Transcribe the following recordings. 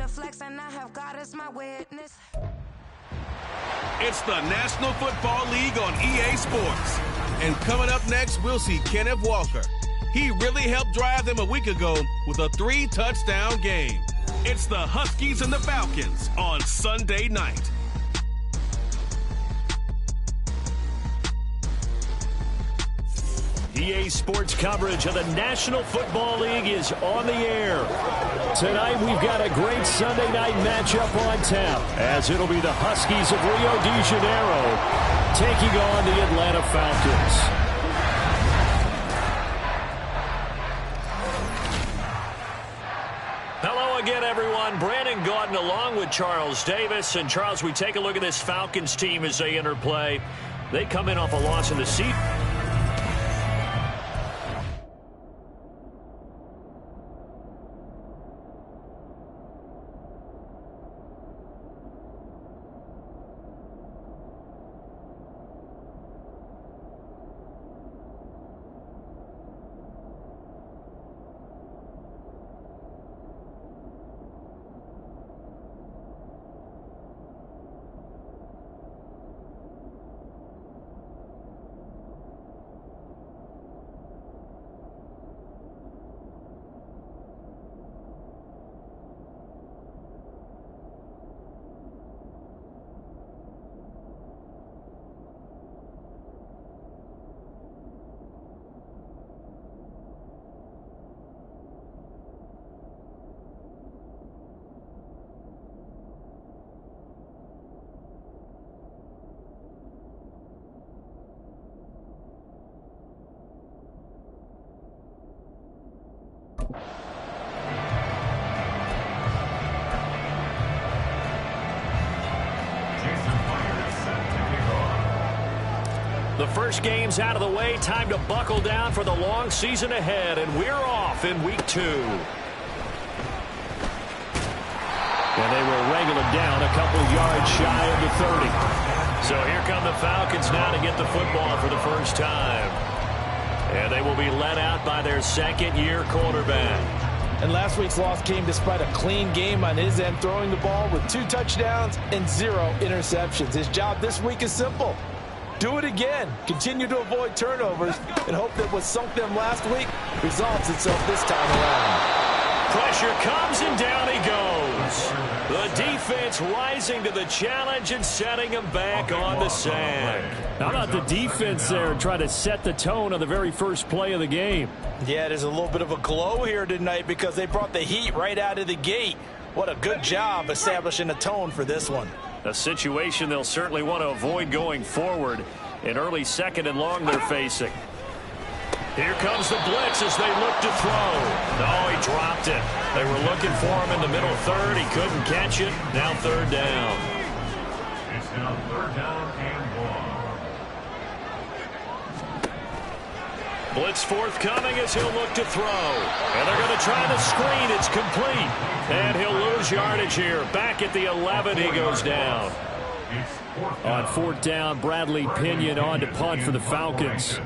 flex and I have God as my witness. It's the National Football League on EA Sports. And coming up next, we'll see Kenneth Walker. He really helped drive them a week ago with a 3-touchdown game. It's the Huskies and the Falcons on Sunday night. EA Sports coverage of the National Football League is on the air. Tonight we've got a great Sunday night matchup on tap, as it'll be the Huskies of Rio de Janeiro taking on the Atlanta Falcons. Hello again, everyone. Brandon Gaudin along with Charles Davis. And Charles, we take a look at this Falcons team as they enter play. They come in off a loss in the season. The first game's out of the way. Time to buckle down for the long season ahead, and we're off in week 2. And they will wrangle it down a couple yards shy of the 30. So here come the Falcons now to get the football for the first time. And they will be led out by their second-year quarterback. And last week's loss came despite a clean game on his end, throwing the ball with 2 touchdowns and 0 interceptions. His job this week is simple. Do it again. Continue to avoid turnovers and hope that what sunk them last week resolves itself this time around. Pressure comes and down he goes. The defense rising to the challenge and setting him back on the sack. How about the defense there trying to set the tone on the very first play of the game? Yeah, there's a little bit of a glow here tonight because they brought the heat right out of the gate. What a good job establishing a tone for this one. A situation they'll certainly want to avoid going forward. An early 2nd and long they're facing. Here comes the blitz as they look to throw. No, he dropped it. They were looking for him in the middle 3rd. He couldn't catch it. Now 3rd down. It's now 3rd down and 1. Blitz forthcoming as he'll look to throw. And they're going to try the screen. It's complete. And he'll lose yardage here. Back at the 11, he goes down. On 4th down, Bradley Pinion on to punt for the Falcons.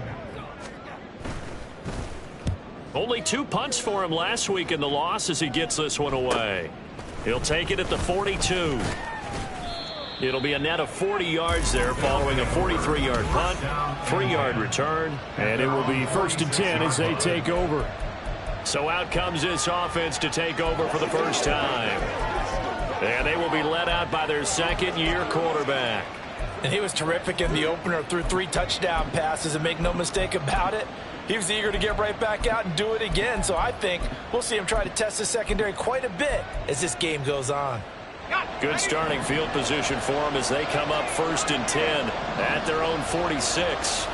Only 2 punts for him last week in the loss as he gets this one away. He'll take it at the 42. It'll be a net of 40 yards there following a 43-yard punt, 3-yard return, and it will be 1st and 10 as they take over. So out comes this offense to take over for the first time. And they will be led out by their second-year quarterback. And he was terrific in the opener, threw 3 touchdown passes, and make no mistake about it, he was eager to get right back out and do it again. So I think we'll see him try to test the secondary quite a bit as this game goes on. Good starting field position for them as they come up 1st and 10 at their own 46.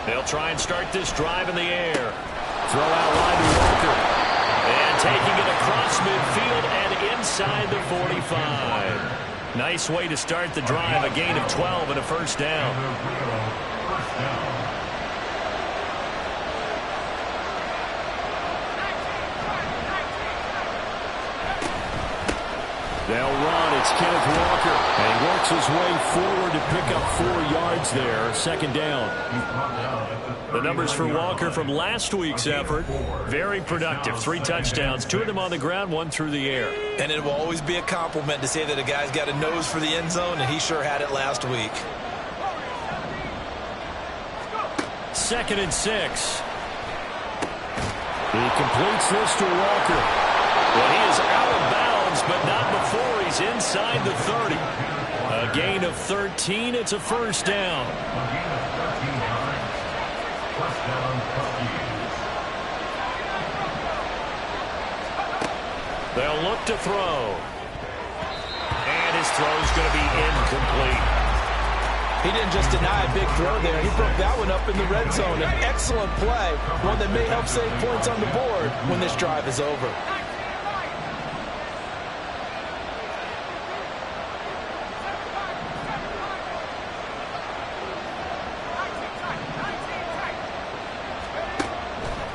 They'll try and start this drive in the air. Throw out wide to Walker. And taking it across midfield and inside the 45. Nice way to start the drive. A gain of 12 and a 1st down. They'll run It's Kenneth Walker. And he works his way forward to pick up 4 yards there. Second down. The numbers for Walker from last week's effort, very productive. 3 touchdowns, 2 of them on the ground, 1 through the air. And it will always be a compliment to say that a guy's got a nose for the end zone, and he sure had it last week. 2nd and 6. He completes this to Walker. Well, he is out of bounds, but not before he's inside the 30. A gain of 13. It's a first down. They'll look to throw. And his throw's going to be incomplete. He didn't just deny a big throw there. He broke that one up in the red zone. An excellent play, one that may help save points on the board when this drive is over.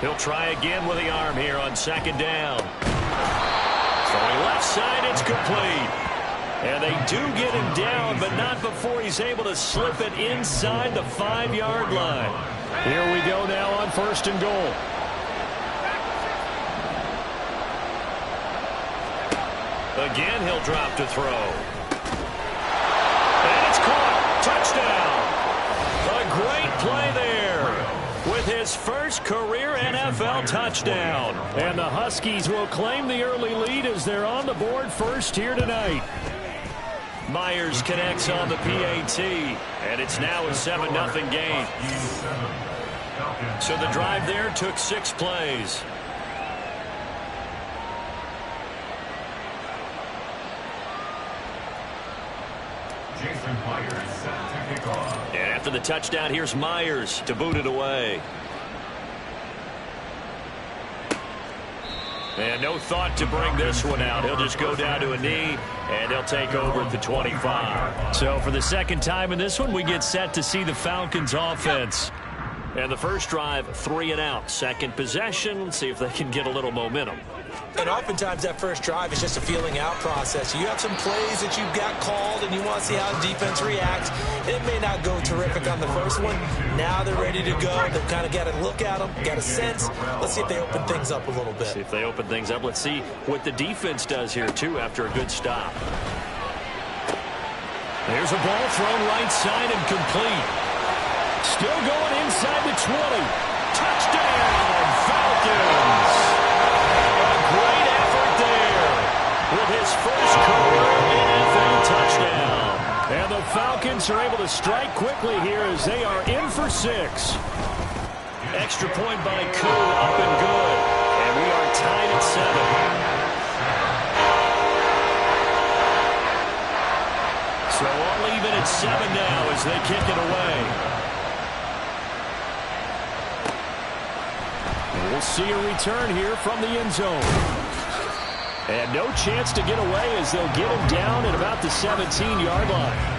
He'll try again with the arm here on 2nd down. Throwing left side, it's complete. And they do get him down, but not before he's able to slip it inside the 5-yard line. Here we go now on 1st and goal. Again, he'll drop to throw. And it's caught. Touchdown. A great play there with his first career NFL touchdown. And the Huskies will claim the early lead as they're on the board first here tonight. Myers connects on the PAT, and it's now a 7-0 game. So the drive there took 6 plays. And after the touchdown, here's Myers to boot it away. And no thought to bring this one out. He'll just go down to a knee, and they'll take over at the 25. So for the second time in this one, we get set to see the Falcons offense. And the first drive, 3 and out. Second possession, let's see if they can get a little momentum. And oftentimes that first drive is just a feeling out process. You have some plays that you've got called and you want to see how the defense reacts. It may not go terrific on the first one. Now they're ready to go. They've kind of got to look at them, got a sense. Let's see if they open things up a little bit. See if they open things up. Let's see what the defense does here, too, after a good stop. There's a ball thrown right side and complete. Still going inside the 20. Touchdown, Falcons! Great effort there with his first career NFL touchdown. And the Falcons are able to strike quickly here as they are in for 6. Extra point by Koo, up and good. And we are tied at 7. So all even at 7 now as they kick it away. We'll see a return here from the end zone. And no chance to get away as they'll get him down at about the 17-yard line.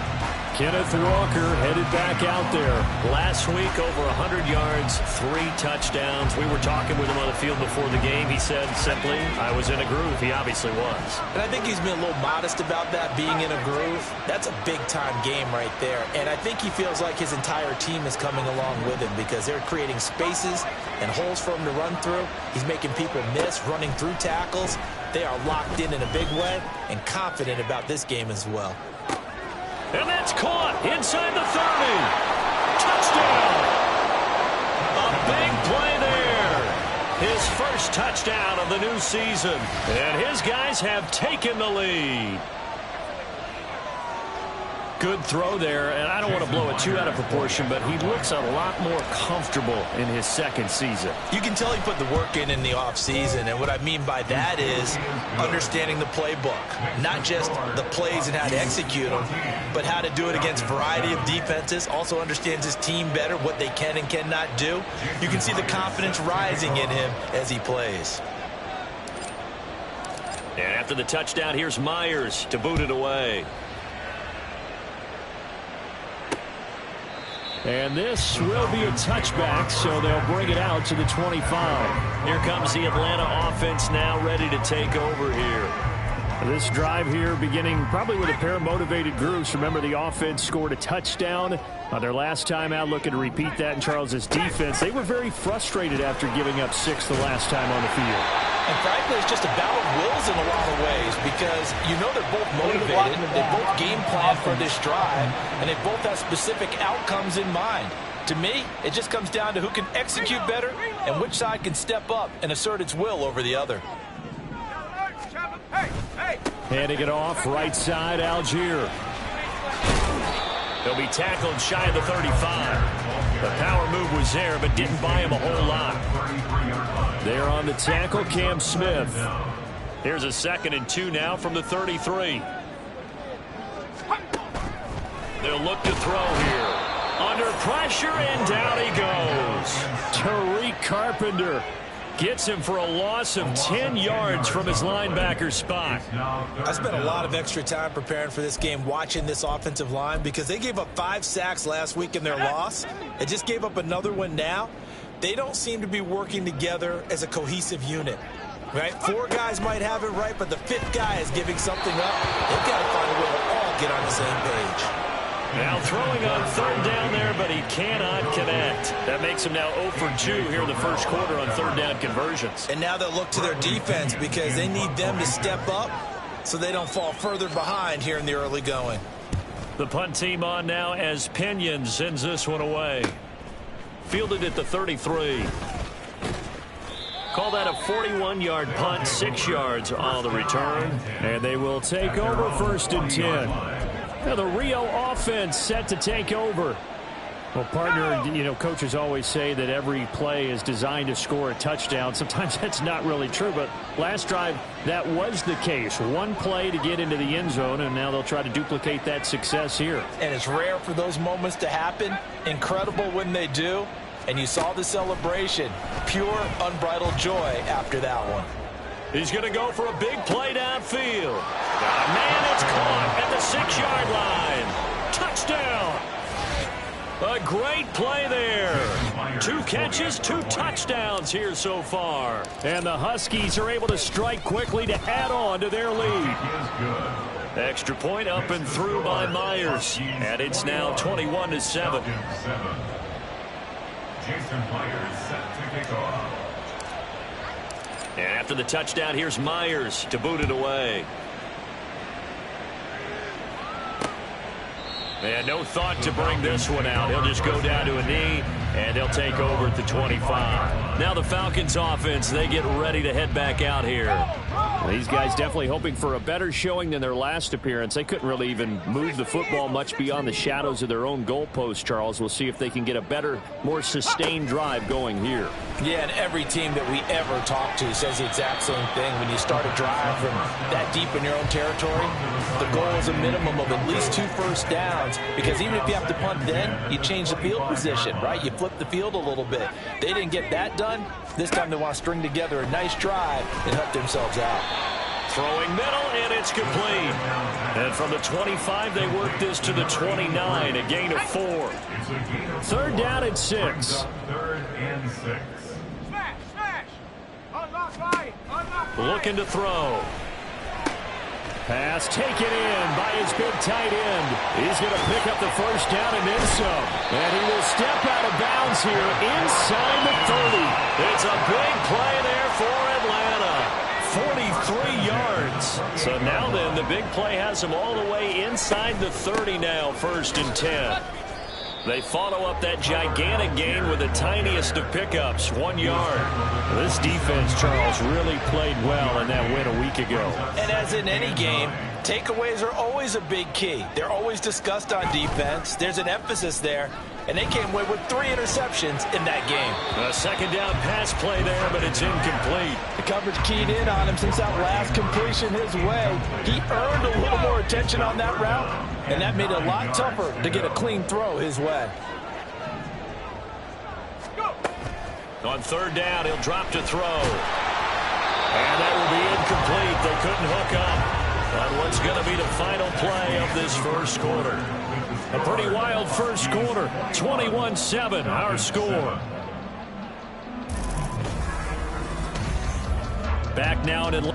Kenneth Walker headed back out there. Last week, over 100 yards, 3 touchdowns. We were talking with him on the field before the game. He said simply, I was in a groove. He obviously was. And I think he's been a little modest about that, being in a groove. That's a big-time game right there. And I think he feels like his entire team is coming along with him because they're creating spaces and holes for him to run through. He's making people miss, running through tackles. They are locked in a big way and confident about this game as well. And that's caught inside the 30. Touchdown. A big play there. His first touchdown of the new season. And his guys have taken the lead. Good throw there, and I don't want to blow it too out of proportion, but he looks a lot more comfortable in his second season. You can tell he put the work in the offseason, and what I mean by that is understanding the playbook. Not just the plays and how to execute them, but how to do it against a variety of defenses. Also understands his team better, what they can and cannot do. You can see the confidence rising in him as he plays. And after the touchdown, here's Myers to boot it away. And this will be a touchback, so they'll bring it out to the 25. Here comes the Atlanta offense now ready to take over here. This drive here beginning probably with a pair of motivated groups. Remember, the offense scored a touchdown on their last time out, looking to repeat that in Charles's defense. They were very frustrated after giving up 6 the last time on the field. And frankly, it's just a battle of wills in a lot of ways because you know they're both motivated, they both game plan for this drive, and they both have specific outcomes in mind. To me, it just comes down to who can execute better and which side can step up and assert its will over the other. Handing it off, right side, Algier. He'll be tackled shy of the 35. The power move was there, but didn't buy him a whole lot. There on the tackle, Cam Smith. Here's a 2nd and 2 now from the 33. They'll look to throw here. Under pressure, and down he goes. Tariq Carpenter gets him for a loss of 10 yards from his linebacker spot. I spent a lot of extra time preparing for this game watching this offensive line because they gave up 5 sacks last week in their loss. They just gave up another one now. They don't seem to be working together as a cohesive unit. Right? 4 guys might have it right, but the 5th guy is giving something up. They've got to find a way to all get on the same page. Now throwing on 3rd down there, but he cannot connect. That makes him now 0 for 2 here in the first quarter on 3rd down conversions. And now they'll look to their defense because they need them to step up so they don't fall further behind here in the early going. The punt team on now as Pinion sends this one away. Fielded at the 33. Call that a 41-yard punt, 6 yards on the return. And they will take over 1st and 10. Now the Rio offense set to take over. Well, partner, you know, coaches always say that every play is designed to score a touchdown. Sometimes that's not really true, but last drive, that was the case. 1 play to get into the end zone, and now they'll try to duplicate that success here. And it's rare for those moments to happen. Incredible when they do. And you saw the celebration. Pure, unbridled joy after that one. He's going to go for a big play downfield. Man, it's caught at the 6-yard line. Touchdown. A great play there. 2 catches, 2 touchdowns here so far. And the Huskies are able to strike quickly to add on to their lead. Extra point up and through by Myers. And it's now 21-7. Jason Myers set to kick off. And after the touchdown, here's Myers to boot it away. And no thought to bring this one out. He'll just go down to a knee, and they'll take over at the 25. Now the Falcons offense, they get ready to head back out here. These guys definitely hoping for a better showing than their last appearance. They couldn't really even move the football much beyond the shadows of their own goalpost, Charles. We'll see if they can get a better, more sustained drive going here. Yeah, and every team that we ever talk to says the exact same thing. When you start a drive from that deep in your own territory, the goal is a minimum of at least 2 first downs, because even if you have to punt then, you change the field position, right? You flip the field a little bit. They didn't get that done. This time they want to string together a nice drive and help themselves out. Throwing middle, and it's complete. And from the 25, they work this to the 29, a gain of 4. 3rd down and 6. 3rd and 6. Looking to throw. Pass taken in by his big tight end. He's going to pick up the 1st down and then some. And he will step out of bounds here inside the 30. It's a big play there for Atlanta. 43 yards. So now then, the big play has him all the way inside the 30 now, 1st and 10. They follow up that gigantic gain with the tiniest of pickups, 1 yard. This defense, Charles, really played well in that win a week ago. And as in any game, takeaways are always a big key. They're always discussed on defense. There's an emphasis there. And they came away with 3 interceptions in that game. A 2nd down pass play there, but it's incomplete. The coverage keyed in on him since that last completion his way. He earned a little more attention on that route, and that made it a lot tougher to get a clean throw his way. On 3rd down, he'll drop to throw. And that will be incomplete. They couldn't hook up on what's going to be the final play of this first quarter. A pretty wild first quarter. 21-7, our score. Back now in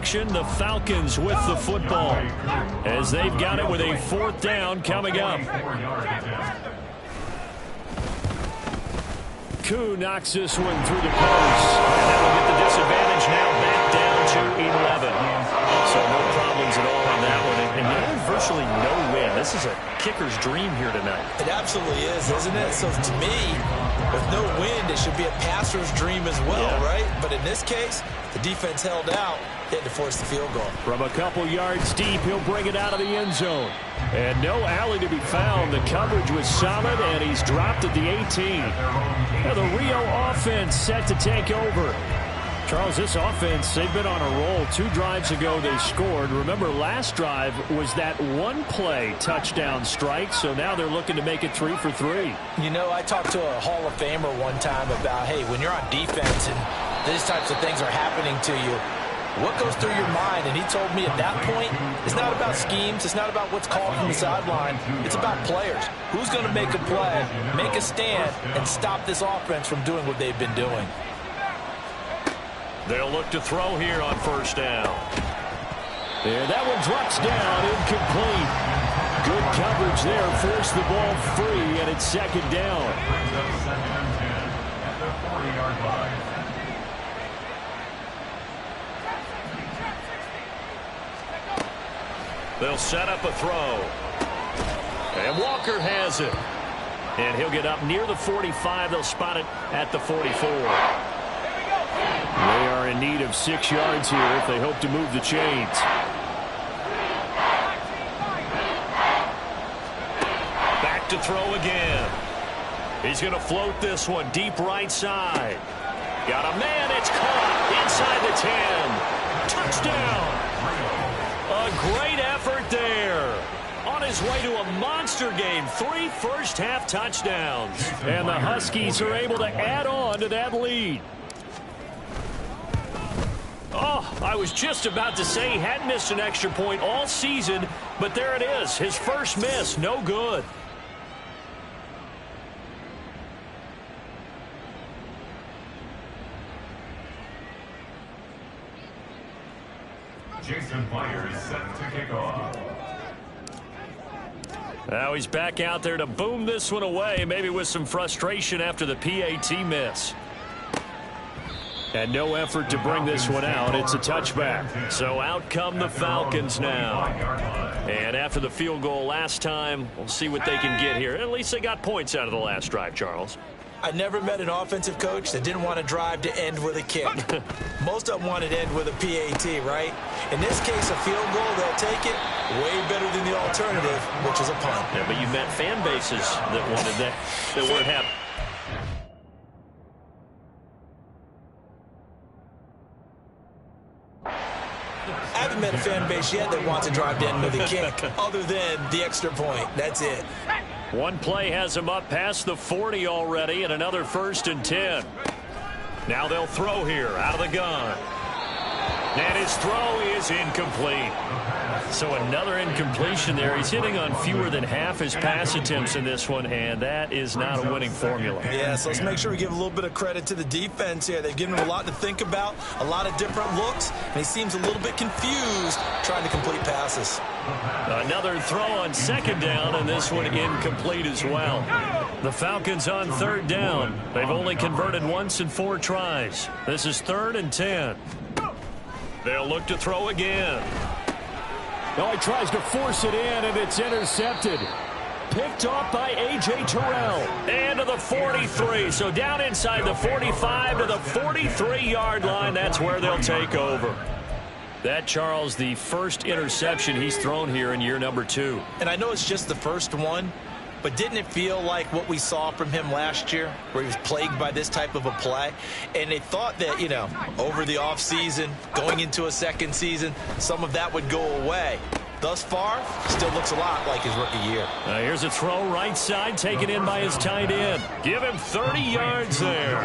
action. The Falcons with the football as they've got it with a 4th down coming up. Koo knocks this one through the post. And that will get the disadvantage now back down to 11. So no problems at all on that one. And there's virtually no win. This is a kicker's dream here tonight. It absolutely is, isn't it? So to me, with no wind, it should be a passer's dream as well, right? But in this case, the defense held out. They had to force the field goal. From a couple yards deep, he'll bring it out of the end zone. And no alley to be found. The coverage was solid, and he's dropped at the 18. Now the Rio offense set to take over. Charles, this offense, they've been on a roll. 2 drives ago, they scored. Remember, last drive was that one-play touchdown strike, so now they're looking to make it 3 for 3. You know, I talked to a Hall of Famer one time about, hey, when you're on defense and these types of things are happening to you, what goes through your mind? And he told me at that point, it's not about schemes. It's not about what's called from the sideline. It's about players. Who's going to make a play, make a stand, and stop this offense from doing what they've been doing? They'll look to throw here on 1st down. And that one drops down, incomplete. Good coverage there, forced the ball free, and it's 2nd down. At the 40-yard line. They'll set up a throw. And Walker has it. And he'll get up near the 45. They'll spot it at the 44. They are in need of 6 yards here if they hope to move the chains. Back to throw again. He's going to float this one deep right side. Got a man. It's caught inside the 10. Touchdown. A great effort there. On his way to a monster game. 3 first-half touchdowns. And the Huskies are able to add on to that lead. Oh, I was just about to say he hadn't missed an extra point all season, but there it is. His first miss, no good. Jason Myers set to kick off. Now he's back out there to boom this one away, maybe with some frustration after the PAT miss. And no effort to bring this one out. It's a touchback. So out come the Falcons now. And after the field goal last time, we'll see what they can get here. At least they got points out of the last drive, Charles. I never met an offensive coach that didn't want to drive to end with a kick. Most of them wanted to end with a PAT, right? In this case, a field goal, they'll take it way better than the alternative, which is a punt. Yeah, but you met fan bases that wanted that weren't happy. I haven't met a fan base yet that wants to drive to end with a kick, other than the extra point. That's it. One play has him up past the 40 already, and another 1st and 10. Now they'll throw here out of the gun. And his throw is incomplete. So another incompletion there. He's hitting on fewer than half his pass attempts in this one, and that is not a winning formula. Yeah, so let's make sure we give a little bit of credit to the defense here. They've given him a lot to think about, a lot of different looks, and he seems a little bit confused trying to complete passes. Another throw on 2nd down, and this one incomplete as well. The Falcons on 3rd down. They've only converted once in 4 tries. This is 3rd and 10. They'll look to throw again. Oh, he tries to force it in, and it's intercepted. Picked off by A.J. Terrell. And to the 43. So down inside the 45 to the 43-yard line. That's where they'll take over. That, Charles, the first interception he's thrown here in year number 2. And I know it's just the first one, but didn't it feel like what we saw from him last year, where he was plagued by this type of a play? And they thought that, you know, over the offseason, going into a second season, some of that would go away. Thus far, still looks a lot like his rookie year. Here's a throw right side, taken in by his tight end. Give him 30 yards there.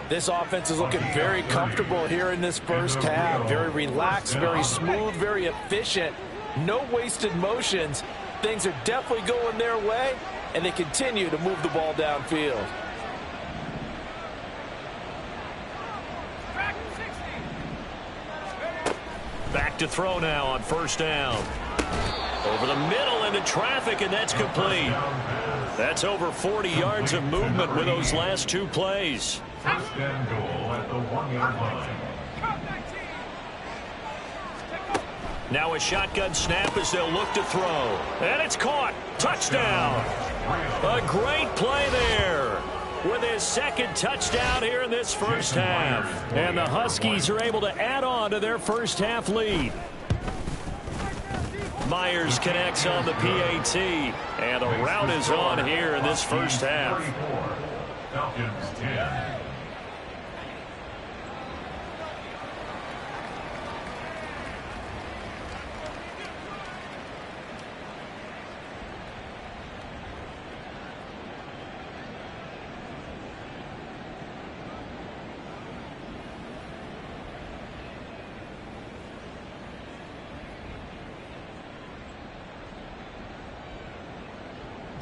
This offense is looking very comfortable here in this first half. Very relaxed, very smooth, very efficient. No wasted motions. Things are definitely going their way, and they continue to move the ball downfield. Back to throw now on first down. Over the middle into traffic, and that's complete. That's over 40 yards of movement with those last two plays. First and goal at the 1-yard line. Now a shotgun snap as they'll look to throw. And it's caught. Touchdown. A great play there with his second touchdown here in this first half. And the Huskies are able to add on to their first half lead. Myers connects on the PAT. And a rout is on here in this first half. Falcons 10.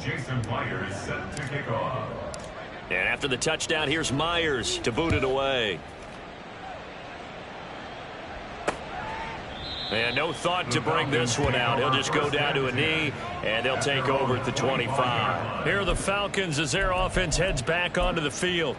Jason Myers set to kick off. And after the touchdown, here's Myers to boot it away. And no thought to bring this one out. He'll just go down to a knee, and they'll take over at the 25. Here are the Falcons as their offense heads back onto the field.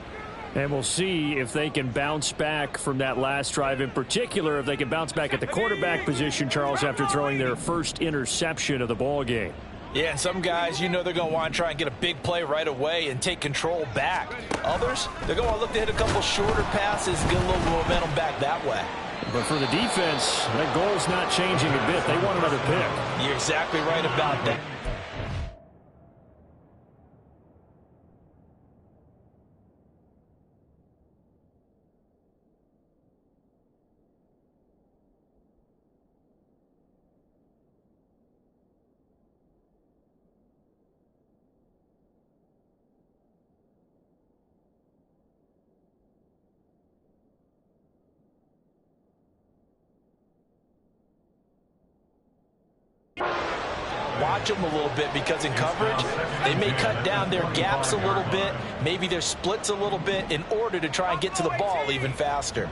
And we'll see if they can bounce back from that last drive. In particular, if they can bounce back at the quarterback position, Charles, after throwing their first interception of the ball game. Yeah, some guys, you know they're going to want to try and get a big play right away and take control back. Others, they're going to look to hit a couple shorter passes, get a little momentum back that way. But for the defense, that goal's not changing a bit. They want another pick. You're exactly right about that. Watch them a little bit because in coverage, they may cut down their gaps a little bit, maybe their splits a little bit in order to try and get to the ball even faster.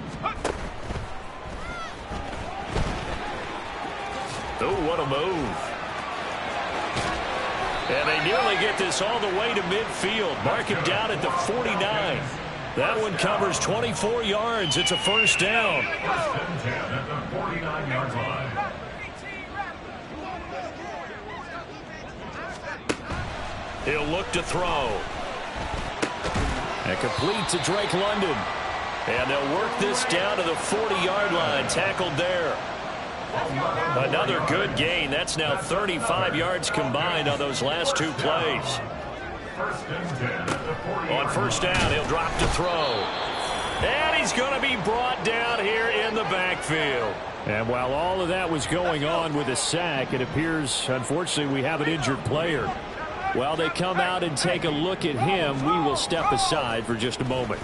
Oh, what a move. And they nearly get this all the way to midfield. Mark him down at the 49. That one covers 24 yards. It's a first down. First and 10 at the 49-yard line. He'll look to throw. And complete to Drake London. And they'll work this down to the 40-yard line. Tackled there. Another good gain. That's now 35 yards combined on those last two plays. First and 10 at the 40. On first down, he'll drop to throw. And he's going to be brought down here in the backfield. And while all of that was going on with a sack, it appears, unfortunately, we have an injured player. While they come out and take a look at him, we will step aside for just a moment.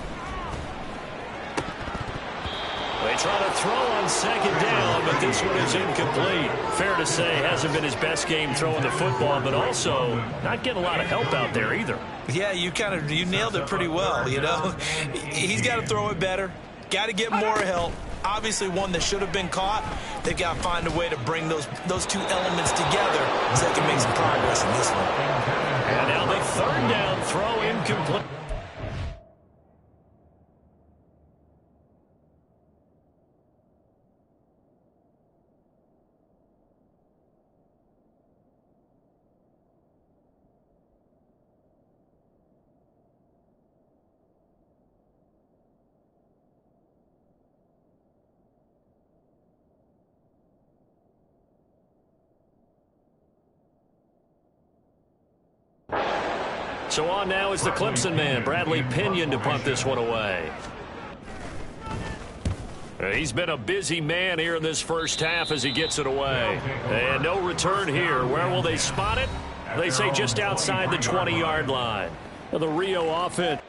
They try to throw on second down, but this one is incomplete. Fair to say, hasn't been his best game throwing the football, but also not getting a lot of help out there either. Yeah, you nailed it pretty well, you know. He's got to throw it better, got to get more help. Obviously one that should have been caught. They've got to find a way to bring those two elements together so they can make some progress in this one. And now the third down throw incomplete. So on now is the Clemson man, Bradley Pinion, to punt this one away. He's been a busy man here in this first half as he gets it away. And no return here. Where will they spot it? They say just outside the 20-yard line. Well, the Rio offense.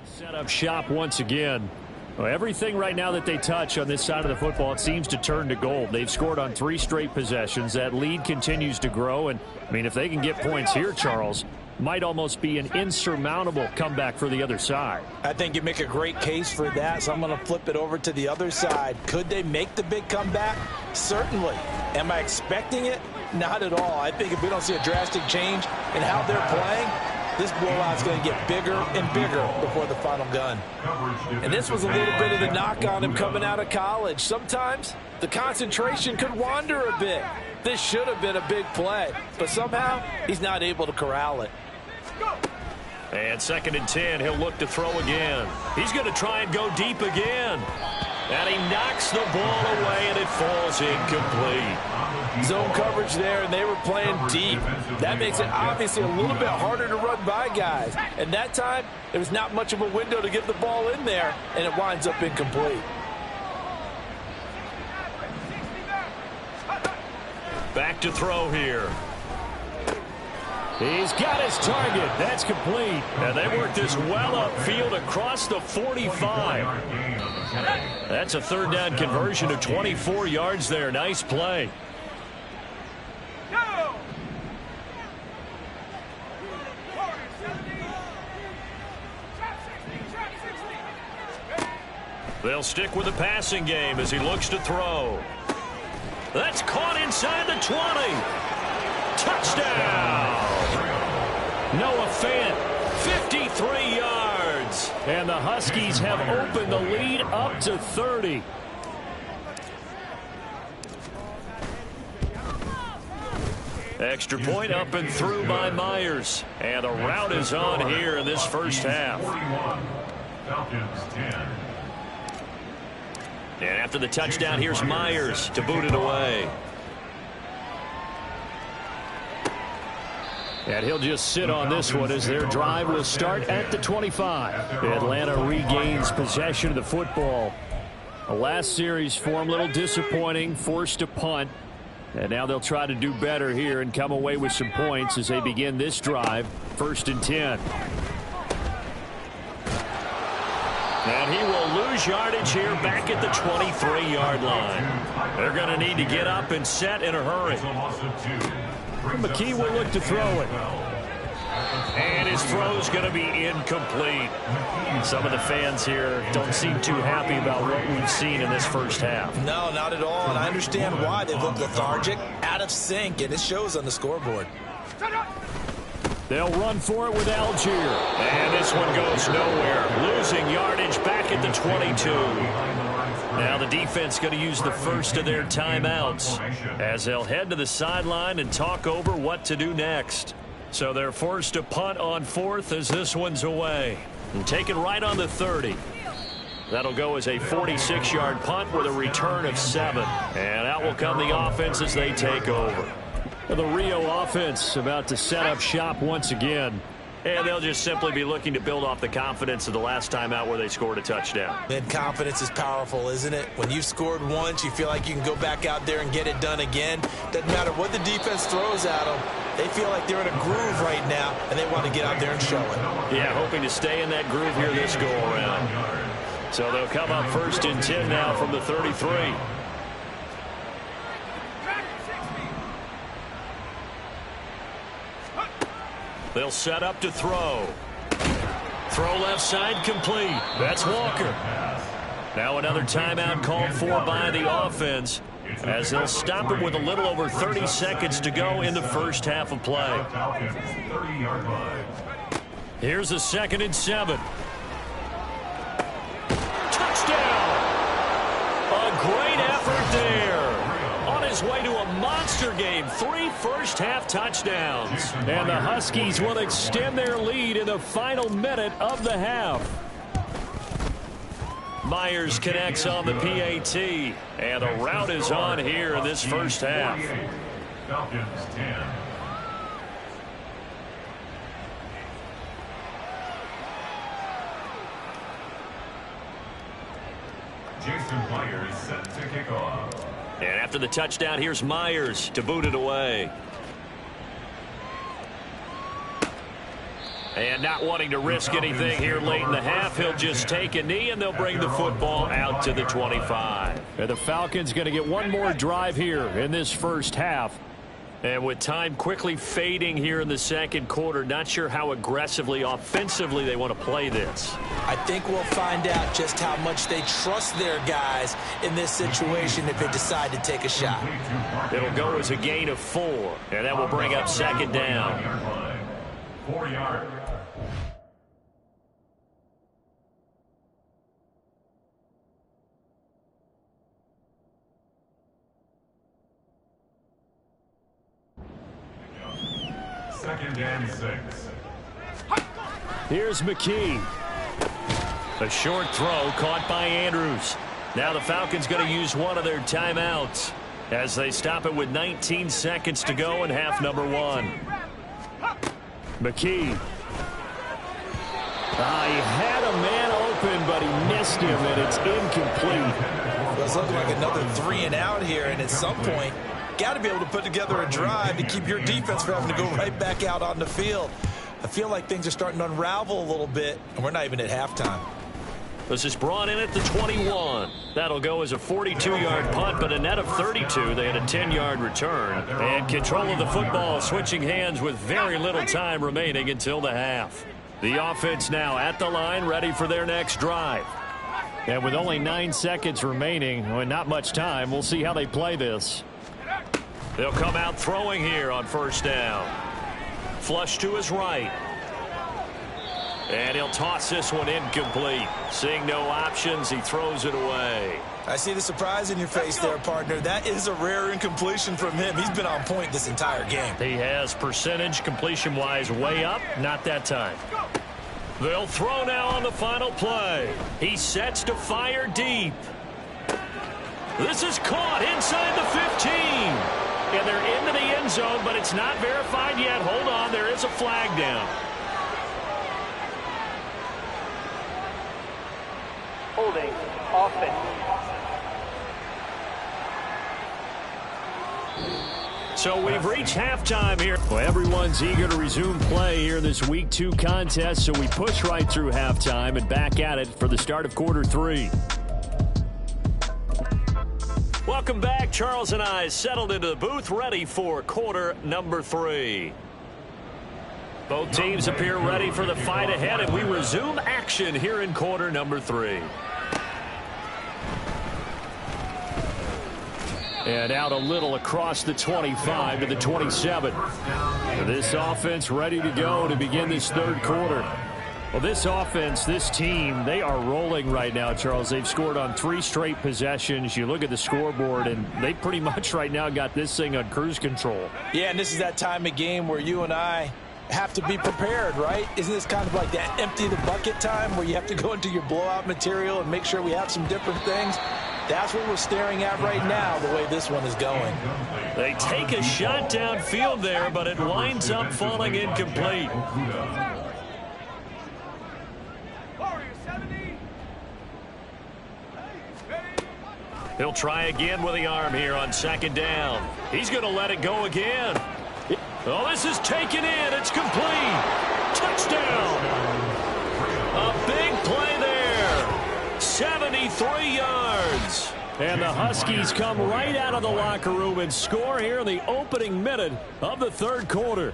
Set up shop once again. Well, everything right now that they touch on this side of the football, it seems to turn to gold. They've scored on 3 straight possessions. That lead continues to grow. And, I mean, if they can get points here, Charles, might almost be an insurmountable comeback for the other side. I think you make a great case for that, so I'm going to flip it over to the other side. Could they make the big comeback? Certainly. Am I expecting it? Not at all. I think if we don't see a drastic change in how they're playing, this blowout is going to get bigger and bigger before the final gun. And this was a little bit of the knock on him coming out of college. Sometimes the concentration could wander a bit. This should have been a big play, but somehow he's not able to corral it. And 2nd and 10, he'll look to throw again. He's going to try and go deep again. And he knocks the ball away, and it falls incomplete. Zone coverage there, and they were playing deep. That makes it obviously a little bit harder to run by guys. And that time, there was not much of a window to get the ball in there, and it winds up incomplete. Back to throw here. He's got his target. That's complete. And they work this well upfield across the 45. That's a 3rd down conversion of 24 yards there. Nice play. They'll stick with the passing game as he looks to throw. That's caught inside the 20. Touchdown! Noah Fant, 53 yards. And the Huskies have opened the lead up to 30. Extra point up and through by Myers. And the route is on here in this first half. Falcons 10. And after the touchdown, here's Myers to boot it away. And he'll just sit on this one as their drive will start at the 25. Atlanta regains possession of the football. The last series for them, a little disappointing, forced to punt. And now they'll try to do better here and come away with some points as they begin this drive, 1st and 10. And he will lose yardage here back at the 23-yard line. They're going to need to get up and set in a hurry. McKee will look to throw it. And his throw's going to be incomplete. Some of the fans here don't seem too happy about what we've seen in this first half. No, not at all, and I understand why. They've looked lethargic, out of sync, and it shows on the scoreboard. They'll run for it with Algier. And this one goes nowhere. Losing yardage back at the 22. Now the defense going to use the first of their timeouts as they'll head to the sideline and talk over what to do next. So they're forced to punt on 4th as this one's away. And taken right on the 30. That'll go as a 46-yard punt with a return of 7. And out will come the offense as they take over. The Rio offense about to set up shop once again. And they'll just simply be looking to build off the confidence of the last time out where they scored a touchdown. And confidence is powerful, isn't it? When you've scored once, you feel like you can go back out there and get it done again. Doesn't matter what the defense throws at them. They feel like they're in a groove right now, and they want to get out there and show it. Yeah, hoping to stay in that groove here this go-around. So they'll come up 1st and 10 now from the 33. They'll set up to throw. Throw left side complete. That's Walker. Now another timeout called for by the offense as they'll stop him with a little over 30 seconds to go in the first half of play. Here's a 2nd and 7. Touchdown! A great effort there. On his way to a monster game. 3 first-half touchdowns. And the Huskies will extend their lead in the final minute of the half. Myers connects on the PAT. And the route is on here in this first half. Falcons 10. Jason Myers set to kick off. And after the touchdown, here's Myers to boot it away. And not wanting to risk anything here late in the half, he'll just take a knee, and they'll bring the football out to the 25. And the Falcons going to get one more drive here in this first half. And with time quickly fading here in the second quarter, not sure how aggressively, offensively they want to play this. I think we'll find out just how much they trust their guys in this situation if they decide to take a shot. It'll go as a gain of 4, and that will bring up second down. 4 yards. Second and 6. Here's McKee. A short throw caught by Andrews. Now the Falcons going to use one of their timeouts as they stop it with 19 seconds to go in half number 1. McKee. He had a man open, but he missed him, and it's incomplete. Well, it's looking like another 3 and out here, and at some point, got to be able to put together a drive to keep your defense from having to go right back out on the field. I feel like things are starting to unravel a little bit, and we're not even at halftime. This is brought in at the 21. That'll go as a 42-yard punt, but a net of 32. They had a 10-yard return. And control of the football switching hands with very little time remaining until the half. The offense now at the line, ready for their next drive. And with only 9 seconds remaining, and not much time, we'll see how they play this. They'll come out throwing here on first down. Flush to his right. And he'll toss this one incomplete. Seeing no options, he throws it away. I see the surprise in your face there, partner. That is a rare incompletion from him. He's been on point this entire game. He has percentage completion-wise way up. Not that time. They'll throw now on the final play. He sets to fire deep. This is caught inside the 15. And they're into the end zone, but it's not verified yet. Hold on, there is a flag down. Holding offense. So we've reached halftime here. Well, everyone's eager to resume play here in this Week 2 contest, so we push right through halftime and back at it for the start of quarter 3. Welcome back. Charles and I settled into the booth, ready for quarter number 3. Both teams appear ready for the fight ahead, and we resume action here in quarter number 3. And out a little across the 25 to the 27. This offense ready to go to begin this third quarter. Well, this offense, this team, they are rolling right now, Charles. They've scored on 3 straight possessions. You look at the scoreboard, and they pretty much right now got this thing on cruise control. Yeah, and this is that time of game where you and I have to be prepared, right? Isn't this kind of like that empty the bucket time where you have to go into your blowout material and make sure we have some different things? That's what we're staring at right now, the way this one is going. They take a shot downfield there, but it winds up falling incomplete. He'll try again with the arm here on second down. He's going to let it go again. Oh, this is taken in. It's complete. Touchdown. A big play there. 73 yards. And the Huskies come right out of the locker room and score here in the opening minute of the third quarter.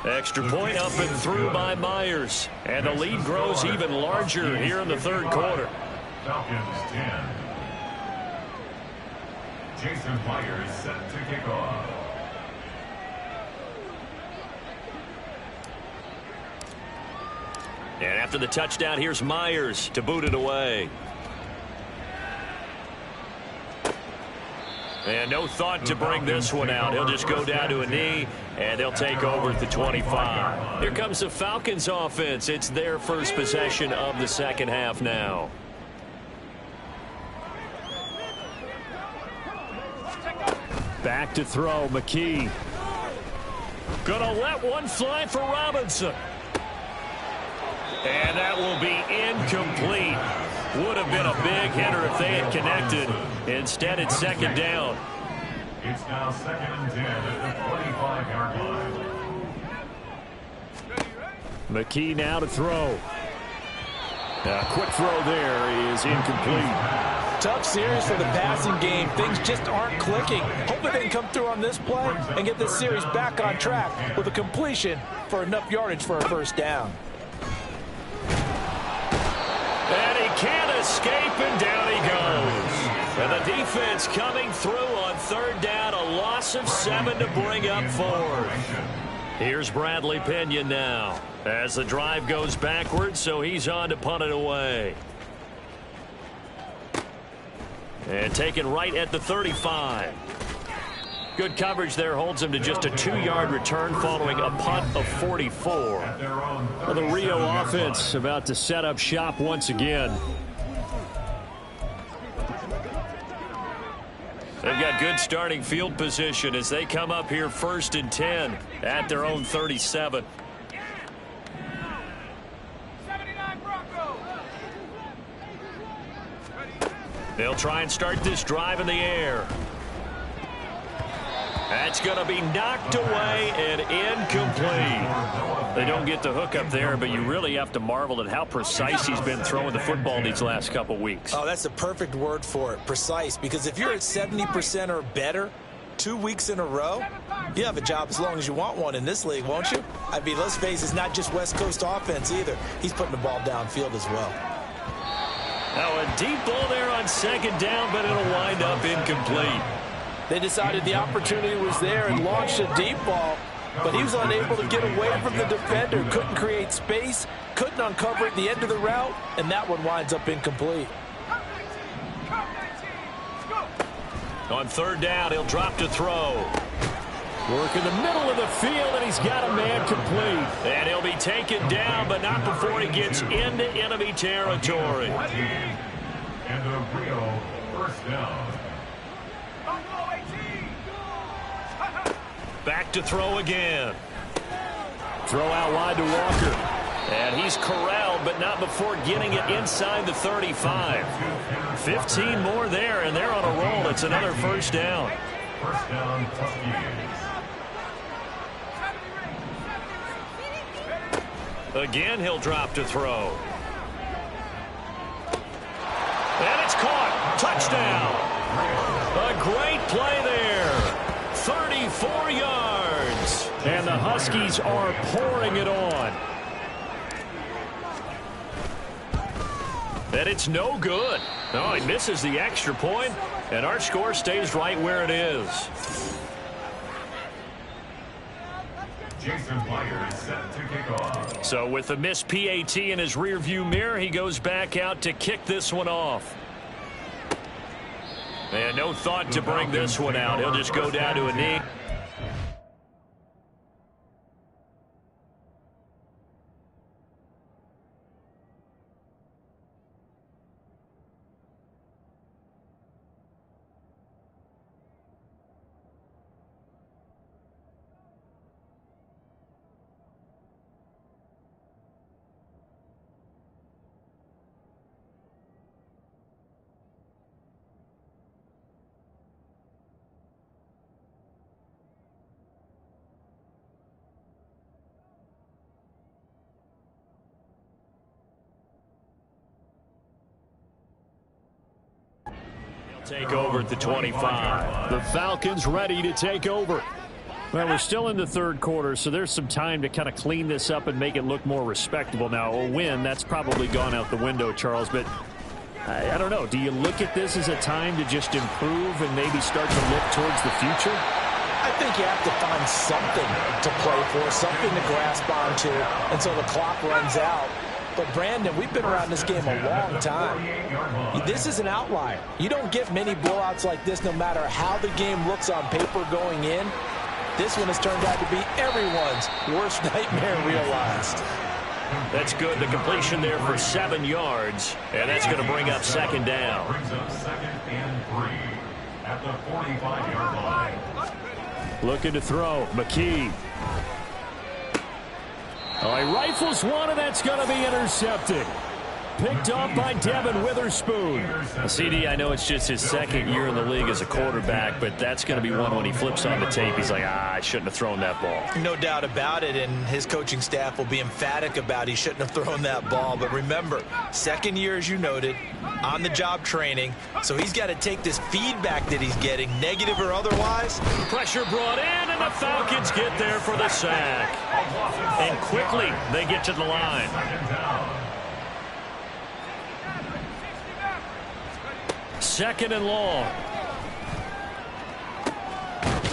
Extra point up and through by Myers. And the lead grows even larger here in the third quarter. Falcons 10. Jason Myers set to kick off. And after the touchdown, here's Myers to boot it away. And no thought to bring this one out. He'll just go down to a knee, and they'll take over at the 25. Here comes the Falcons offense. It's their first possession of the second half now. Back to throw, McKee. Gonna let one fly for Robinson. And that will be incomplete. Would have been a big hitter if they had connected. Instead, it's second down. It's now second and 10 at the 45-yard line. McKee now to throw. A quick throw there is incomplete. tough series for the passing game. Things just aren't clicking. Hopefully they can come through on this play and get this series back on track with a completion for enough yardage for a first down. And he can't escape, and down he goes. And the defense coming through on third down, a loss of 7 to bring up fourth. Here's Bradley Pinion now as the drive goes backwards, so he's on to punt it away. And taken right at the 35. Good coverage there holds him to just a 2-yard return following a punt of 44. Well, the Rio offense about to set up shop once again. They've got good starting field position as they come up here 1st and 10 at their own 37. They'll try and start this drive in the air. That's going to be knocked away and incomplete. They don't get the hook up there, but you really have to marvel at how precise he's been throwing the football these last couple weeks. Oh, that's the perfect word for it, precise, because if you're at 70% or better 2 weeks in a row, you have a job as long as you want one in this league, won't you? I mean, let's face it, it's not just West Coast offense either. He's putting the ball downfield as well. Now a deep ball there on 2nd down, but it'll wind up incomplete. They decided the opportunity was there and launched a deep ball, but he was unable to get away from the defender, couldn't create space, couldn't uncover at the end of the route, and that one winds up incomplete. On 3rd down, he'll drop to throw. Work in the middle of the field, and he's got a man complete. And he'll be taken down, but not before he gets into enemy territory. And the Rio first down. Back to throw again. Throw out wide to Walker. And he's corralled, but not before getting it inside the 35. 15 more there, and they're on a roll. It's another first down. First down, Tuskegee. Again, he'll drop to throw. And it's caught. Touchdown. A great play there. 34 yards. And the Huskies are pouring it on. And it's no good. Oh, he misses the extra point, and our score stays right where it is. Jason Meyer is set to kick off. So with the missed PAT in his rearview mirror, he goes back out to kick this one off. And no thought to bring this one out. He'll just go down to a knee. Take over at the 25. The Falcons ready to take over. Well, we're still in the 3rd quarter, so there's some time to kind of clean this up and make it look more respectable. Now, a win, that's probably gone out the window, Charles, but I don't know. Do you look at this as a time to just improve and maybe start to look towards the future? I think you have to find something to play for, something to grasp onto until the clock runs out. But, Brandon, we've been around this game a long time. This is an outlier. You don't get many blowouts like this no matter how the game looks on paper going in. This one has turned out to be everyone's worst nightmare realized. That's good. The completion there for 7 yards, and that's going to bring up 2nd down. Brings up 2nd and 3 at the 45-yard line. Looking to throw. McKee. Oh, he rifles one, and that's going to be intercepted. picked off by Devin Witherspoon. CD, I know it's just his second year in the league as a quarterback, but that's going to be one when he flips on the tape. He's like, I shouldn't have thrown that ball. No doubt about it, and his coaching staff will be emphatic about he shouldn't have thrown that ball. But remember, second year, as you noted, on-the-job training, so he's got to take this feedback that he's getting, negative or otherwise. Pressure brought in, and the Falcons get there for the sack. And quickly, they get to the line. Second and long.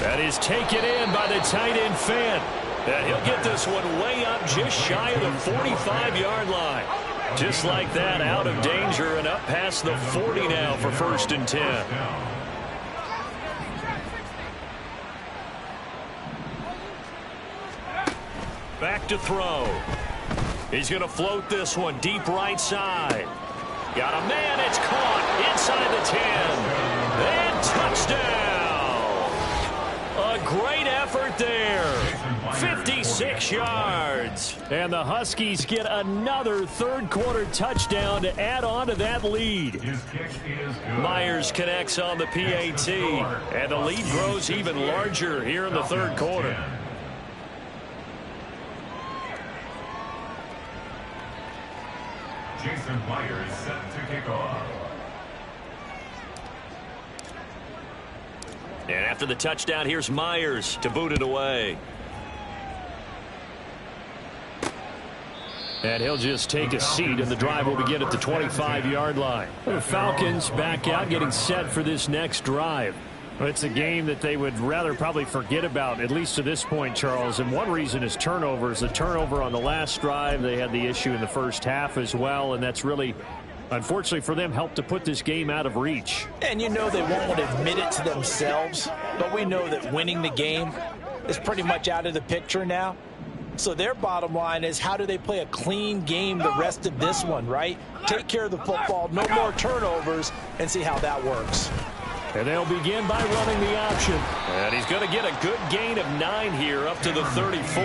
That is taken in by the tight end Fant. And he'll get this one way up just shy of the 45-yard line. Just like that, out of danger and up past the 40 now for 1st and 10. Back to throw. He's going to float this one deep right side. Got a man, it's caught inside the 10. And touchdown. A great effort there. 56 yards. And the Huskies get another third-quarter touchdown to add on to that lead. Myers connects on the PAT. And the lead grows even larger here in the third quarter. Jason Myers set to kick off. And after the touchdown, here's Myers to boot it away. And he'll just take a seat, and the drive will begin at the 25-yard line. The Falcons back out, getting set for this next drive. It's a game that they would rather probably forget about, at least to this point, Charles. And one reason is turnovers. The turnover on the last drive, they had the issue in the first half as well, and that's really, unfortunately for them, helped to put this game out of reach. And you know they won't want to admit it to themselves, but we know that winning the game is pretty much out of the picture now. So their bottom line is, how do they play a clean game the rest of this one, right? Take care of the football, no more turnovers, and see how that works. And they'll begin by running the option. And he's going to get a good gain of 9 here up to the 34.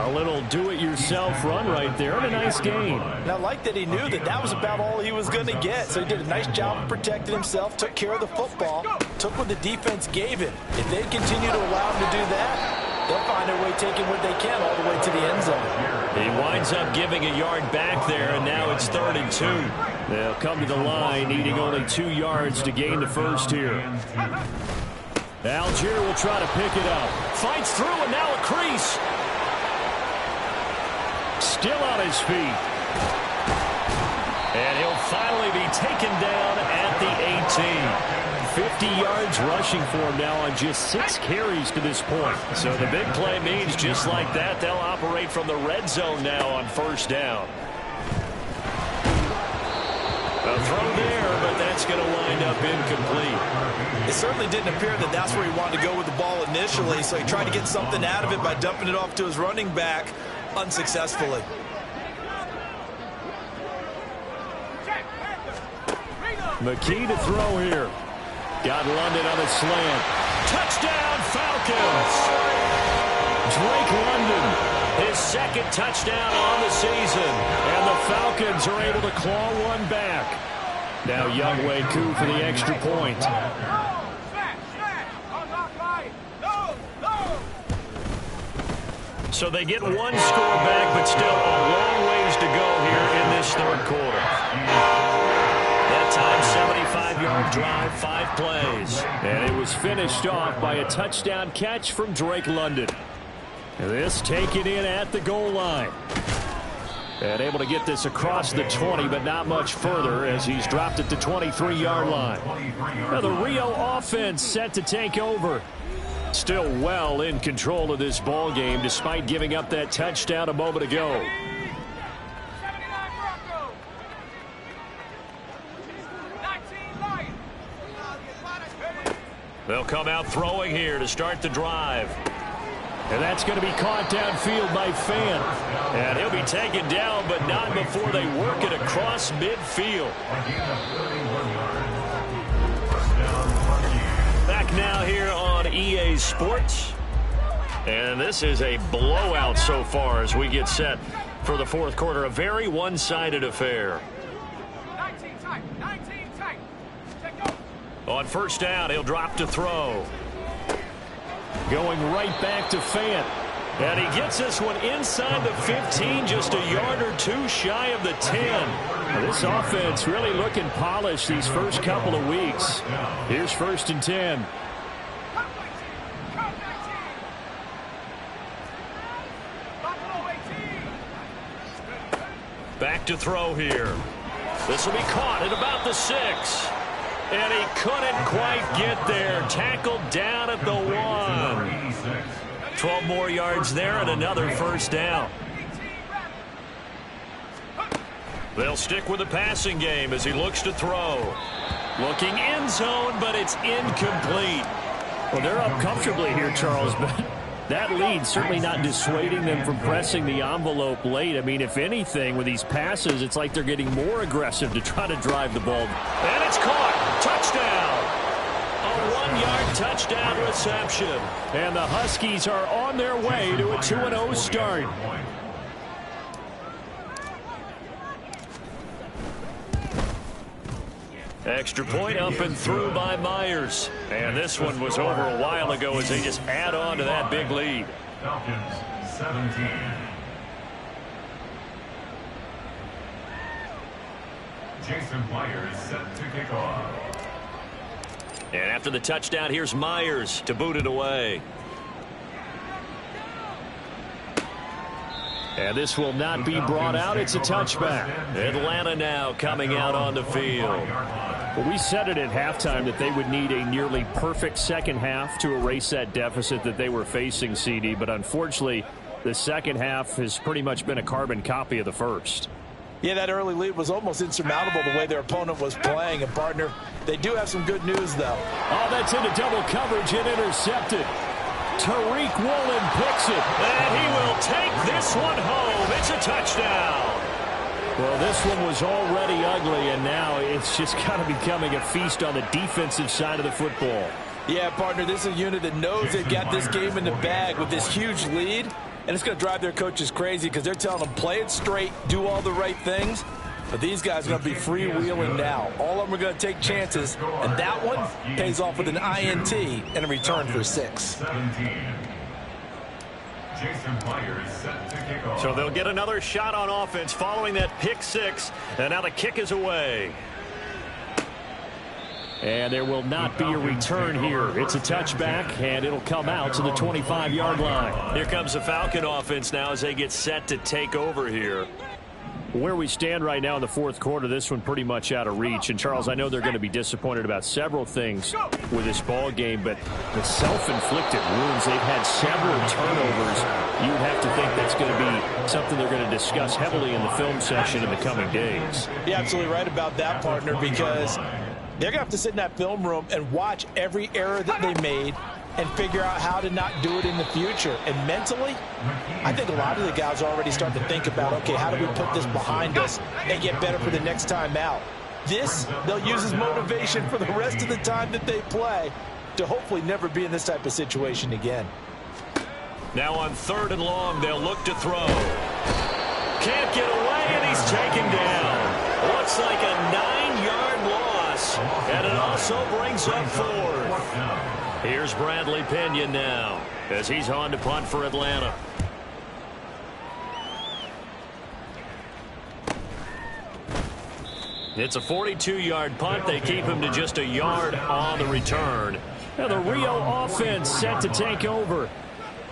A little do-it-yourself run right there, and a nice gain. And I like that he knew that that was about all he was going to get. So he did a nice job of protecting himself, took care of the football, took what the defense gave him. If they continue to allow him to do that, they'll find their way taking what they can all the way to the end zone. He winds up giving a yard back there, and now it's 3rd and 2. They'll come to the line, needing only 2 yards to gain the first here. Algier will try to pick it up. Fights through, and now a crease. Still on his feet. And he'll finally be taken down at the 18. 50 yards rushing for him now on just 6 carries to this point. So the big play means just like that, they'll operate from the red zone now on 1st down. A throw there, but that's going to wind up incomplete. It certainly didn't appear that that's where he wanted to go with the ball initially, so he tried to get something out of it by dumping it off to his running back unsuccessfully. McKee to throw here. Got London on a slant. Touchdown, Falcons! Drake London. His 2nd touchdown on the season. And the Falcons are able to claw one back. Now Younghoe Koo for the extra point. So they get 1 score back, but still a long ways to go here in this 3rd quarter. That time, 75-yard drive, 5 plays. And it was finished off by a touchdown catch from Drake London. This taken in at the goal line. And able to get this across the 20, but not much further as he's dropped at the 23-yard line. Now the Rio offense set to take over. Still well in control of this ball game despite giving up that touchdown a moment ago. They'll come out throwing here to start the drive. And that's going to be caught downfield by Fant. And he'll be taken down, but not before they work it across midfield. Back now here on EA Sports. And this is a blowout so far as we get set for the fourth quarter. A very one-sided affair. 19 tight. On first down, he'll drop to throw. Going right back to Fant. And he gets this one inside the 15, just a yard or two shy of the 10. Well, this offense really looking polished these first couple of weeks. Here's 1st and 10. Back to throw here. This will be caught at about the 6. And he couldn't quite get there. Tackled down at the 1. 12 more yards there and another first down. They'll stick with the passing game as he looks to throw. Looking end zone, but it's incomplete. Well, they're up comfortably here, Charles, but that lead certainly not dissuading them from pressing the envelope late. I mean, if anything, with these passes, it's like they're getting more aggressive to try to drive the ball. And it's caught. Touchdown. A 1-yard touchdown reception. And the Huskies are on their way to a 2-0 start. Extra point up and through by Myers. And this one was over a while ago as they just add on to that big lead. Falcons 17. Jason Myers set to kick off. And after the touchdown, here's Myers to boot it away. And this will not be brought out. It's a touchback. Atlanta now coming out on the field. Well, we said it at halftime that they would need a nearly perfect second half to erase that deficit that they were facing, CD. But unfortunately, the second half has pretty much been a carbon copy of the first. Yeah, that early lead was almost insurmountable the way their opponent was playing. And, partner, they do have some good news, though. Oh, that's into double coverage and intercepted. Tariq Woolen picks it. And he will take this one home. It's a touchdown. Well, this one was already ugly, and now it's just kind of becoming a feast on the defensive side of the football. Yeah, partner, this is a unit that knows they've got this game in the bag with this huge lead. And it's going to drive their coaches crazy because they're telling them play it straight, do all the right things. But these guys are going to be freewheeling now. All of them are going to take chances, and that one pays off with an INT and a return for 6. 17. Jason Myers set to kick off. So they'll get another shot on offense following that pick 6, and now the kick is away. And there will not be a return here. It's a touchback, and it'll come out to the 25-yard line. Here comes the Falcon offense now as they get set to take over here. Where we stand right now in the fourth quarter, this one pretty much out of reach. And, Charles, I know they're going to be disappointed about several things with this ball game, but the self-inflicted wounds, they've had several turnovers. You would have to think that's going to be something they're going to discuss heavily in the film session in the coming days. You're absolutely right about that, partner, because they're going to have to sit in that film room and watch every error that they made and figure out how to not do it in the future. And mentally, I think a lot of the guys are already starting to think about, okay, how do we put this behind us and get better for the next time out? This, they'll use as motivation for the rest of the time that they play to hopefully never be in this type of situation again. Now on 3rd and long, they'll look to throw. Can't get away, and he's taken down. Looks like a 9-yard loss, and it also brings up 4th. Here's Bradley Pinion now as he's on to punt for Atlanta. It's a 42-yard punt. They keep him to just a yard on the return. Now the Rio offense set to take over.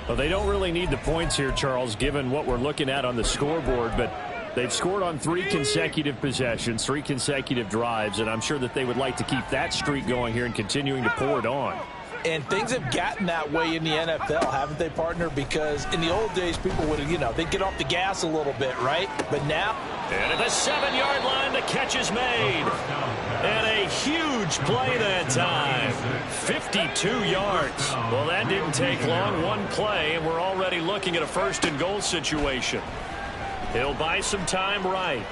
Well, they don't really need the points here, Charles, given what we're looking at on the scoreboard, but they've scored on 3 consecutive possessions, 3 consecutive drives, and I'm sure that they would like to keep that streak going here and continuing to pour it on. And things have gotten that way in the NFL, haven't they, partner? Because in the old days, people would, they'd get off the gas a little bit, right? But now... And at the 7-yard line, the catch is made. And a huge play that time. 52 yards. Well, that didn't take long. One play, and we're already looking at a 1st and goal situation. He'll buy some time right.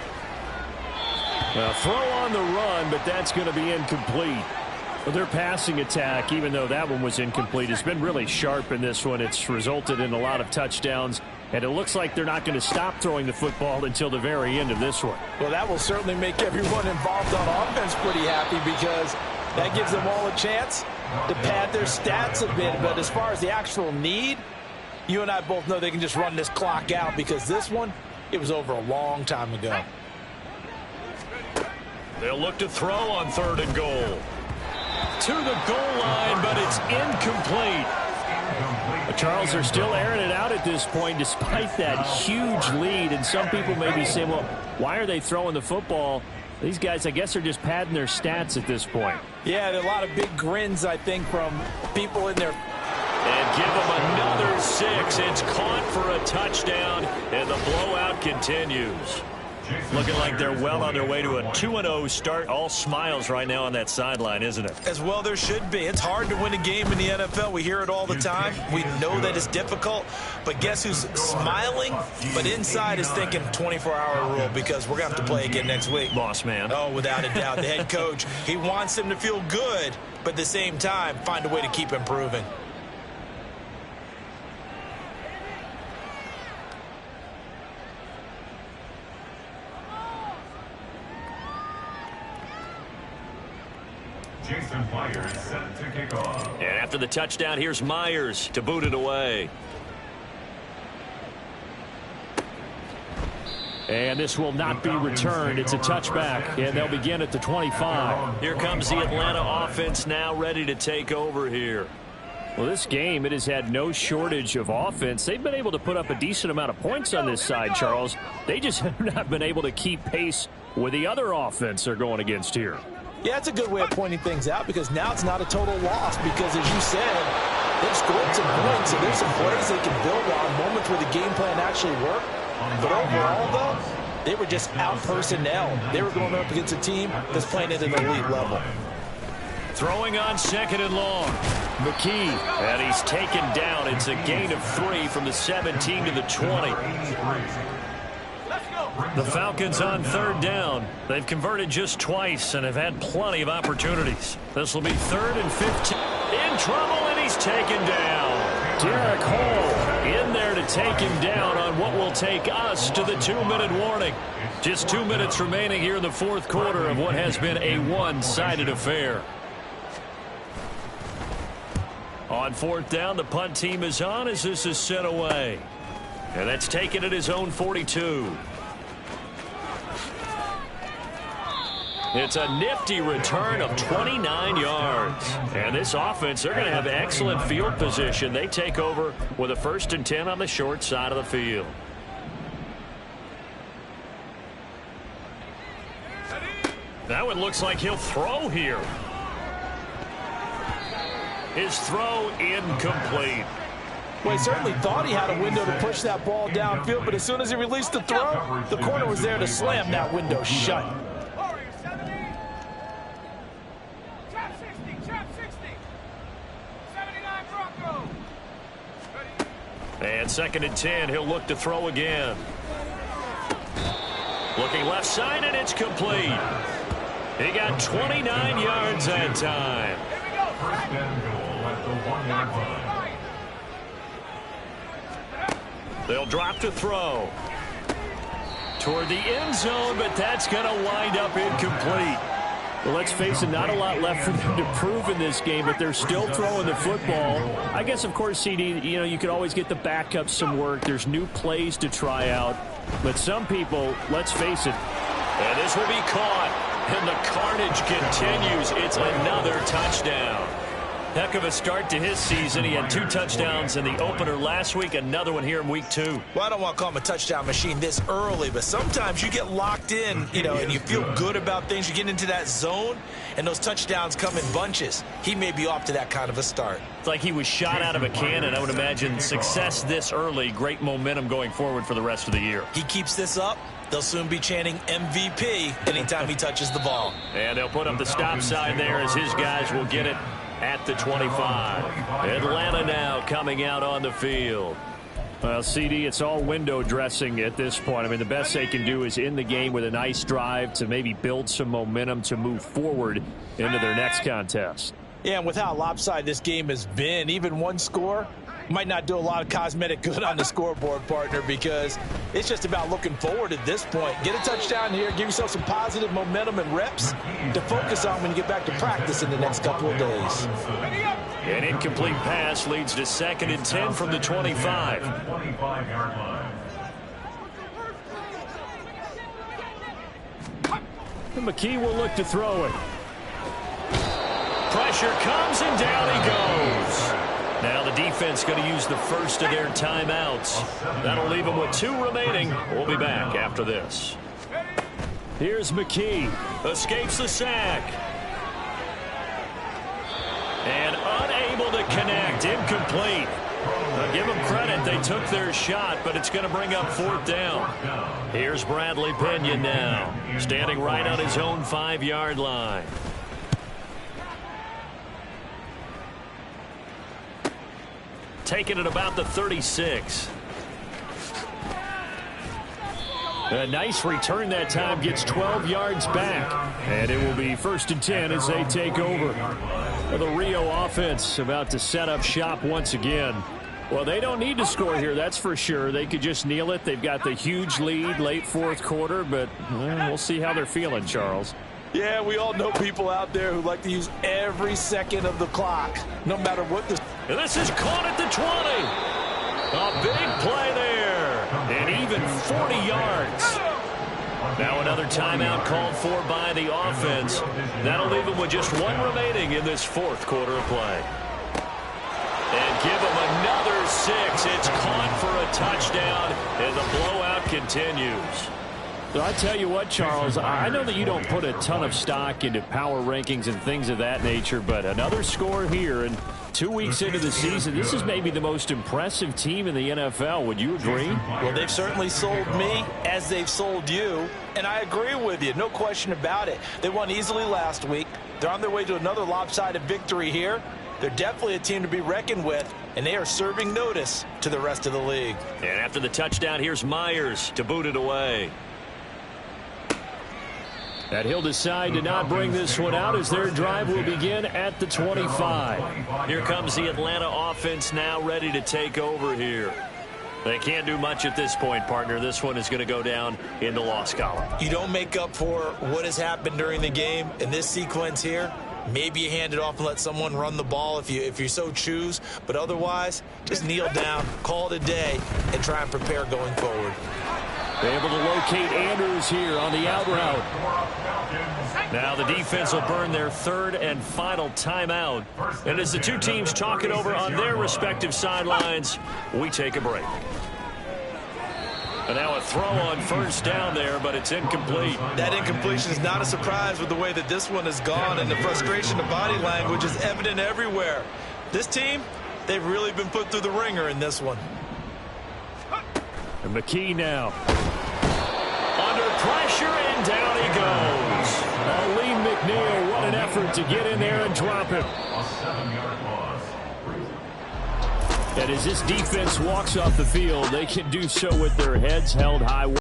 Well, throw on the run, but that's going to be incomplete. Well, their passing attack, even though that one was incomplete, has been really sharp in this one. It's resulted in a lot of touchdowns And it looks like they're not going to stop throwing the football until the very end of this one. Well, that will certainly make everyone involved on offense pretty happy because that gives them all a chance to pad their stats a bit. But as far as the actual need, you and I both know they can just run this clock out because this one, it was over a long time ago. They'll look to throw on 3rd and goal. To the goal line, but it's incomplete. Charles, they're still airing it out at this point despite that huge lead. And some people may be saying, well, why are they throwing the football? These guys, I guess, are just padding their stats at this point. Yeah, there are a lot of big grins, I think, from people in there. And give them another 6. It's caught for a touchdown, and the blowout continues. Looking like they're well on their way to a 2-0 start. All smiles right now on that sideline, isn't it? As well there should be. It's hard to win a game in the NFL. We hear it all the time. We know that it's difficult. But guess who's smiling? But inside is thinking 24-hour rule because we're going to have to play again next week. Boss man. Oh, without a doubt. The head coach, he wants them to feel good, but at the same time, find a way to keep improving. Jason Myers set to kick off. And after the touchdown, here's Myers to boot it away. And this will not be returned. It's a touchback, and they'll begin at the 25. Here comes the Atlanta offense now ready to take over here. Well, this game, it has had no shortage of offense. They've been able to put up a decent amount of points on this side, Charles. They just have not been able to keep pace with the other offense they're going against here. Yeah, it's a good way of pointing things out because now it's not a total loss because, as you said, they've scored some points, and there's some plays they can build on, moments where the game plan actually worked. But overall, though, they were just out-personnel. They were going up against a team that's playing at an elite level. Throwing on 2nd and long. McKee, and he's taken down. It's a gain of 3 from the 17 to the 20. The Falcons on 3rd down. They've converted just twice and have had plenty of opportunities. This will be 3rd and 15. In trouble, and he's taken down. Derek Hall in there to take him down on what will take us to the 2-minute warning. Just 2 minutes remaining here in the 4th quarter of what has been a one-sided affair. On 4th down, the punt team is on as this is sent away. And that's taken at his own 42. It's a nifty return of 29 yards. And this offense, they're going to have excellent field position. They take over with a 1st and 10 on the short side of the field. That one looks like he'll throw here. His throw incomplete. Well, he certainly thought he had a window to push that ball downfield, but as soon as he released the throw, the corner was there to slam that window shut. And 2nd and 10, he'll look to throw again. Looking left side, and it's complete. He got 29 yards that time. 1st and goal at the 1-yard line. They'll drop to throw. Toward the end zone, but that's going to wind up incomplete. Well, let's face it, not a lot left for them to prove in this game, but they're still throwing the football. I guess, of course, CD, you could always get the backups some work. There's new plays to try out. But some people, let's face it. And this will be caught, and the carnage continues. It's another touchdown. Heck of a start to his season. He had 2 touchdowns in the opener last week, another one here in week 2. Well, I don't want to call him a touchdown machine this early, but sometimes you get locked in, and you feel good about things. You get into that zone, and those touchdowns come in bunches. He may be off to that kind of a start. It's like he was shot out of a cannon. I would imagine success this early, great momentum going forward for the rest of the year. He keeps this up, they'll soon be chanting MVP anytime he touches the ball. And they'll put up the stop sign there as his guys will get it at the 25. Atlanta now coming out on the field. Well, CD, it's all window dressing at this point. I mean, the best they can do is in the game with a nice drive to maybe build some momentum to move forward into their next contest. Yeah, and with how lopsided this game has been, even one score, might not do a lot of cosmetic good on the scoreboard, partner, because it's just about looking forward at this point. Get a touchdown here, give yourself some positive momentum and reps to focus on when you get back to practice in the next couple of days. An incomplete pass leads to 2nd and 10 from the 25. 25-yard line. And McKee will look to throw it. Pressure comes and down he goes. Now the defense going to use the first of their timeouts. That'll leave them with 2 remaining. We'll be back after this. Here's McKee. Escapes the sack. And unable to connect. Incomplete. Now give them credit. They took their shot, but it's going to bring up 4th down. Here's Bradley Pena now, standing right on his own 5-yard line. Taking it about the 36. A nice return that time, gets 12 yards back. And it will be 1st and 10 as they take over. The Rio offense about to set up shop once again. Well, they don't need to score here, that's for sure. They could just kneel it. They've got the huge lead late 4th quarter, but we'll see how they're feeling, Charles. Yeah, we all know people out there who like to use every second of the clock, no matter what the... And this is caught at the 20. A big play there. And even 40 yards. Now another timeout called for by the offense. That'll leave them with just 1 remaining in this 4th quarter of play. And give them another 6. It's caught for a touchdown, and the blowout continues. So I tell you what, Charles, I know that you don't put a ton of stock into power rankings and things of that nature, but another score here, and 2 weeks into the season, this is maybe the most impressive team in the NFL. Would you agree? Well, they've certainly sold me as they've sold you, and I agree with you, no question about it. They won easily last week. They're on their way to another lopsided victory here. They're definitely a team to be reckoned with, and they are serving notice to the rest of the league. And after the touchdown, here's Myers to boot it away. And he'll decide to not bring this one out as their drive will begin at the 25. Here comes the Atlanta offense now ready to take over here. They can't do much at this point, partner. This one is going to go down in the loss column. You don't make up for what has happened during the game in this sequence here. Maybe you hand it off and let someone run the ball if you so choose. But otherwise, just kneel down, call it a day, and try and prepare going forward. They're able to locate Andrews here on the out route. Now the defense will burn their 3rd and final timeout. And as the 2 teams talk it over on their respective sidelines, we take a break. And now a throw on 1st down there, but it's incomplete. That incompletion is not a surprise with the way that this one has gone, and the frustration of body language is evident everywhere. This team, they've really been put through the ringer in this one. And McKee now. Under pressure, and down he goes. Lee McNeil, what an effort to get in there and drop him. A 7-yard loss. And as this defense walks off the field, they can do so with their heads held high.